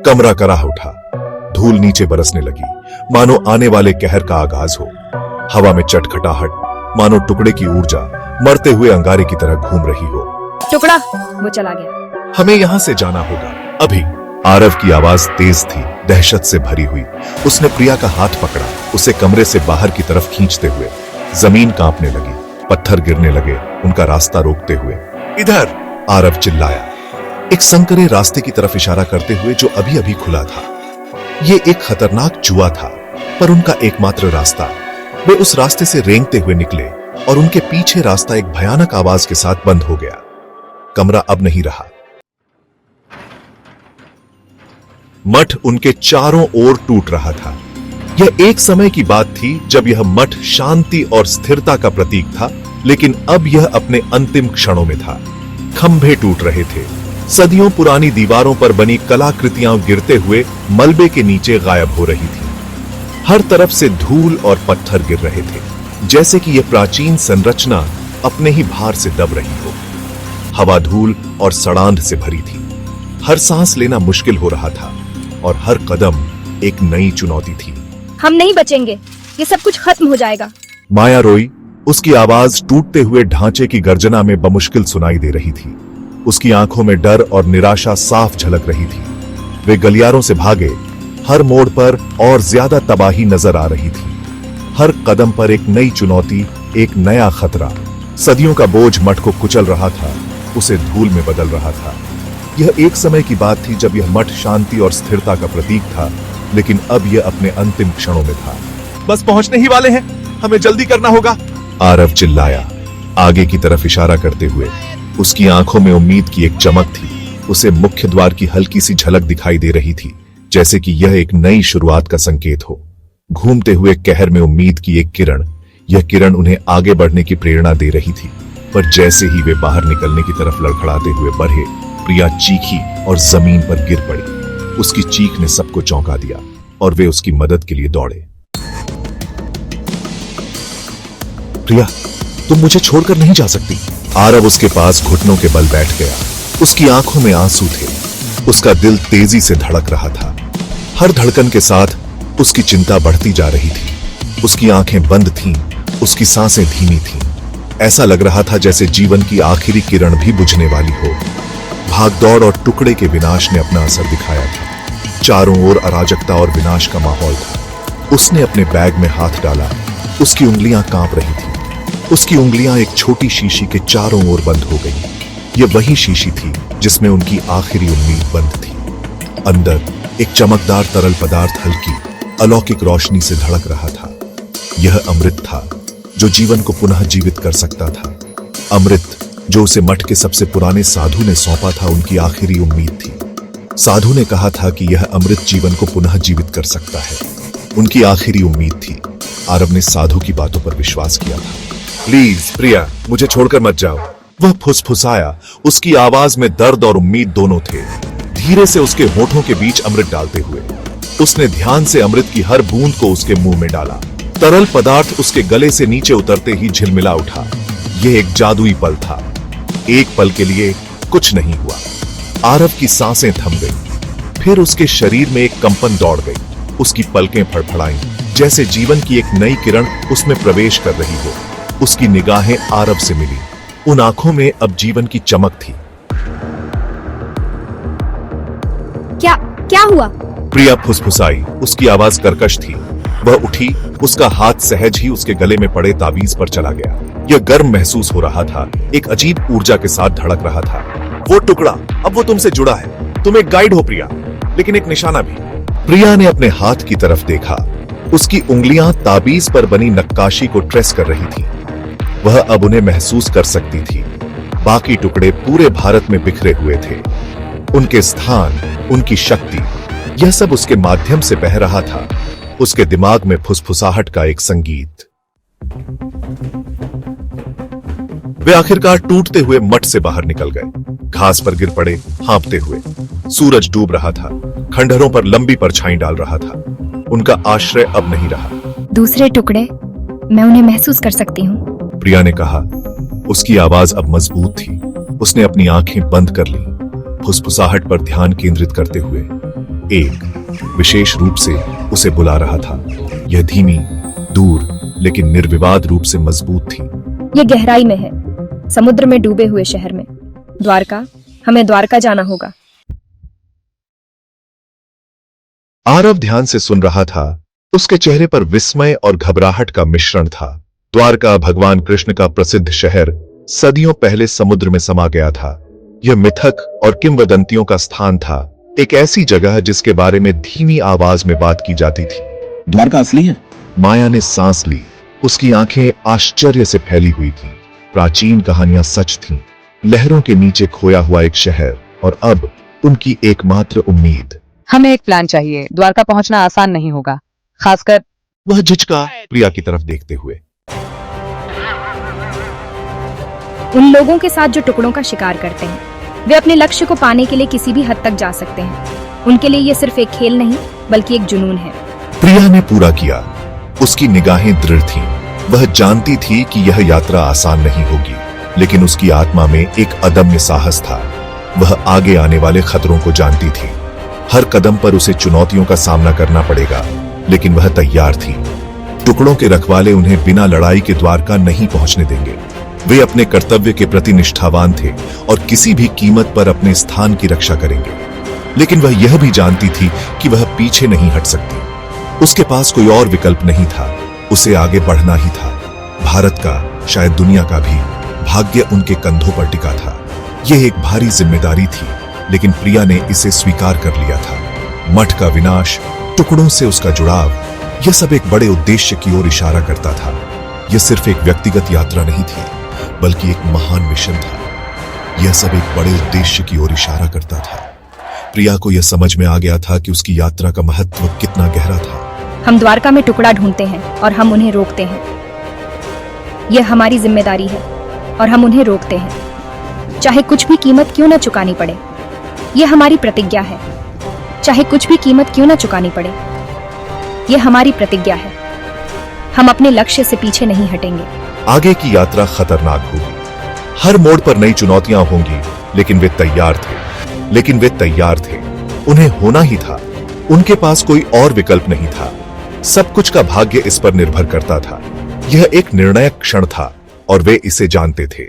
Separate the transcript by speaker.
Speaker 1: कमरा कराह उठा, धूल नीचे बरसने लगी, मानो आने वाले कहर का आगाज हो। हवा में चटखटाहट, मानो टुकड़े की ऊर्जा मरते हुए अंगारे की तरह घूम रही हो।
Speaker 2: टुकड़ा, वो चला गया।
Speaker 1: हमें यहां से जाना होगा, अभी। आरव की आवाज तेज थी, दहशत से भरी हुई। उसने प्रिया का हाथ पकड़ा, उसे कमरे से बाहर की तरफ खींचते हुए। जमीन कांपने लगी, पत्थर गिरने लगे, उनका रास्ता रोकते हुए। इधर! आरव चिल्लाया, एक संकरे रास्ते की तरफ इशारा करते हुए जो अभी अभी खुला था। ये एक खतरनाक जुआ था, पर उनका एकमात्र रास्ता। वे उस रास्ते से रेंगते हुए निकले और उनके पीछे रास्ता एक भयानक आवाज के साथ बंद हो गया। कमरा अब नहीं रहा। मठ उनके चारों ओर टूट रहा था। यह एक समय की बात थी जब यह मठ शांति और स्थिरता का प्रतीक था, लेकिन अब यह अपने अंतिम क्षणों में था। खंभे टूट रहे थे, सदियों पुरानी दीवारों पर बनी कलाकृतियां गिरते हुए मलबे के नीचे गायब हो रही थी। हर तरफ से धूल और पत्थर गिर रहे थे, जैसे कि यह प्राचीन संरचना अपने ही भार से दब रही हो। हवा धूल और सड़ांध से भरी थी। हर सांस लेना मुश्किल हो रहा था और हर कदम एक नई चुनौती थी।
Speaker 2: हम नहीं बचेंगे, ये सब कुछ खत्म हो जाएगा।
Speaker 1: माया रोई, उसकी आवाज टूटते हुए ढांचे की गर्जना में बमुश्किल सुनाई दे रही थी। उसकी आंखों में डर और निराशा साफ झलक रही थी। वे गलियारों से भागे, हर मोड़ पर और ज्यादा तबाही नजर आ रही थी। हर कदम पर एक नई चुनौती, एक नया खतरा। सदियों का बोझ मठ को कुचल रहा था, उसे धूल में बदल रहा था। यह एक समय की बात थी जब यह मठ शांति और स्थिरता का प्रतीक था, लेकिन अब यह अपने अंतिम क्षणों में था। बस पहुंचने ही वाले हैं, हमें जल्दी करना होगा, आरव चिल्लाया, आगे की तरफ इशारा करते हुए। उसकी आंखों में उम्मीद की एक चमक थी। उसे मुख्य द्वार की हल्की सी झलक दिखाई दे रही थी, जैसे कि यह एक नई शुरुआत का संकेत हो। घूमते हुए कहर में उम्मीद की एक किरण। यह किरण उन्हें आगे बढ़ने की प्रेरणा दे रही थी, पर जैसे ही वे बाहर निकलने की तरफ लड़खड़ाते हुए बढ़े, प्रिया चीखी और जमीन पर गिर पड़ी। उसकी चीख ने सबको चौंका दिया और वे उसकी मदद के लिए दौड़े। प्रिया, तुम मुझे छोड़कर नहीं जा सकती। आरव उसके पास घुटनों के बल बैठ गया। उसकी आंखों में आंसू थे, उसका दिल तेजी से धड़क रहा था। हर धड़कन के साथ उसकी चिंता बढ़ती जा रही थी। उसकी आंखें बंद थीं, उसकी सांसें धीमी थीं। ऐसा लग रहा था जैसे जीवन की आखिरी किरण भी बुझने वाली हो। भागदौड़ और टुकड़े के विनाश ने अपना असर दिखाया था। चारों ओर अराजकता और विनाश का माहौल था। उसने अपने बैग में हाथ डाला, उसकी उंगलियां कांप रही थीं। उसकी उंगलियां एक छोटी शीशी के चारों ओर बंद हो गईं। यह वही शीशी थी जिसमें उनकी आखिरी उम्मीद बंद थी। अंदर एक चमकदार तरल पदार्थ हल्की अलौकिक रोशनी से धड़क रहा था। यह अमृत था जो जीवन को पुनः जीवित कर सकता था। अमृत जो उसे मठ के सबसे पुराने साधु ने सौंपा था, उनकी आखिरी उम्मीद थी। साधु ने कहा था कि यह अमृत जीवन को पुनः जीवित कर सकता है। उनकी आखिरी उम्मीद थी। आरव ने साधु की बातों पर विश्वास किया था। प्लीज प्रिया, मुझे छोड़कर मत जाओ, वह फुसफुसाया। उसकी आवाज में दर्द और उम्मीद दोनों थे। धीरे से उसके होठों के बीच अमृत डालते हुए उसने ध्यान से अमृत की हर बूंद को उसके मुंह में डाला। तरल पदार्थ उसके गले से नीचे उतरते ही झिलमिला उठा। यह एक जादुई पल था। एक पल के लिए कुछ नहीं हुआ। आरव की सांसें थम गईं। फिर उसके शरीर में एक कंपन दौड़ गई। उसकी पलकें फड़फड़ाईं, जैसे जीवन की एक नई किरण उसमें प्रवेश कर रही हो। उसकी निगाहें आरव से मिली। उन आंखों में अब जीवन की चमक थी।
Speaker 2: क्या हुआ?
Speaker 1: प्रिया फुसफुसाई। उसकी आवाज कर्कश थी। वह उठी, उसका हाथ सहज ही उसके गले में पड़े ताबीज पर चला गया। यह गर्म महसूस हो रहा था, एक अजीब ऊर्जा के साथ धड़क रहा था। वो टुकड़ा, अब वो तुमसे जुड़ा है। तुम एक गाइड हो प्रिया, लेकिन एक निशाना भी। प्रिया ने अपने हाथ की तरफ देखा। उसकी उंगलियां ताबीज पर बनी नक्काशी को ट्रेस कर रही थी। वह अब उन्हें महसूस कर सकती थी। बाकी टुकड़े पूरे भारत में बिखरे हुए थे। उनके स्थान, उनकी शक्ति, यह सब उसके माध्यम से बह रहा था। उसके दिमाग में फुसफुसाहट का एक संगीत। वे आखिरकार टूटते हुए मठ से बाहर निकल गए। घास पर गिर पड़े, हाँपते हुए। सूरज डूब रहा था, खंडहरों पर लंबी परछाई डाल रहा था। उनका आश्रय अब नहीं रहा।
Speaker 2: दूसरे टुकड़े, मैं उन्हें महसूस कर सकती हूँ,
Speaker 1: प्रिया ने कहा। उसकी आवाज अब मजबूत थी। उसने अपनी आंखें बंद कर ली, फुसफुसाहट पर ध्यान केंद्रित करते हुए। एक विशेष रूप से उसे बुला रहा था। यह धीमी, दूर, लेकिन निर्विवाद रूप से मजबूत थी।
Speaker 2: ये गहराई में है, समुद्र में डूबे हुए शहर में। द्वारका, हमें द्वारका जाना होगा।
Speaker 1: आरव ध्यान से सुन रहा था। उसके चेहरे पर विस्मय और घबराहट का मिश्रण था। द्वारका भगवान कृष्ण का प्रसिद्ध शहर सदियों पहले समुद्र में समा गया था। यह मिथक और किंवदंतियों का स्थान था, एक ऐसी जगह जिसके बारे में धीमी आवाज में बात की जाती थी।
Speaker 3: द्वारका असली है?
Speaker 1: माया ने सांस ली। उसकी आंखें आश्चर्य से फैली हुई थीं। प्राचीन कहानियां सच थीं। लहरों के नीचे खोया हुआ एक शहर, और अब उनकी एकमात्र उम्मीद।
Speaker 4: हमें एक प्लान चाहिए। द्वारका पहुंचना आसान नहीं होगा, खासकर।
Speaker 1: वह झिझका प्रिया की तरफ देखते हुए।
Speaker 2: उन लोगों के साथ जो टुकड़ों का शिकार करते हैं, वे अपने लक्ष्य को पाने के लिए किसी भी हद तक जा सकते हैं। उनके लिए यह सिर्फ एक खेल नहीं, बल्कि एक जुनून है।
Speaker 1: प्रिया ने पूरा किया। उसकी निगाहें दृढ़ थीं। वह जानती थी कि यह यात्रा आसान नहीं होगी, लेकिन उसकी आत्मा में एक अदम्य साहस था। वह आगे आने वाले खतरों को जानती थी। हर कदम पर उसे चुनौतियों का सामना करना पड़ेगा, लेकिन वह तैयार थी। टुकड़ों के रखवाले उन्हें बिना लड़ाई के द्वारका नहीं पहुंचने देंगे। वे अपने कर्तव्य के प्रति निष्ठावान थे और किसी भी कीमत पर अपने स्थान की रक्षा करेंगे। लेकिन वह यह भी जानती थी कि वह पीछे नहीं हट सकती। उसके पास कोई और विकल्प नहीं था। उसे आगे बढ़ना ही था। भारत का, शायद दुनिया का भी भाग्य उनके कंधों पर टिका था। यह एक भारी जिम्मेदारी थी, लेकिन प्रिया ने इसे स्वीकार कर लिया था। मठ का विनाश, टुकड़ों से उसका जुड़ाव, यह सब एक बड़े उद्देश्य की ओर इशारा करता था। यह सिर्फ एक व्यक्तिगत यात्रा नहीं थी, बल्कि एक महान मिशन था। यह सब एक बड़े उद्देश्य की ओर इशारा करता था। प्रिया को यह समझ में आ गया था कि उसकी यात्रा का महत्व कितना गहरा था।
Speaker 2: हम द्वारका में टुकड़ा ढूंढते हैं और हम उन्हें रोकते हैं। यह हमारी जिम्मेदारी है और हम उन्हें रोकते हैं, चाहे कुछ भी कीमत क्यों न चुकानी पड़े। यह हमारी प्रतिज्ञा है, चाहे कुछ भी कीमत क्यों न चुकानी पड़े। यह हमारी प्रतिज्ञा है। हम अपने लक्ष्य से पीछे नहीं हटेंगे।
Speaker 1: आगे की यात्रा खतरनाक होगी। हर मोड़ पर नई चुनौतियां होंगी, लेकिन वे तैयार थे। उन्हें होना ही था। उनके पास कोई और विकल्प नहीं था। सब कुछ का भाग्य इस पर निर्भर करता था। यह एक निर्णायक क्षण था और वे इसे जानते थे।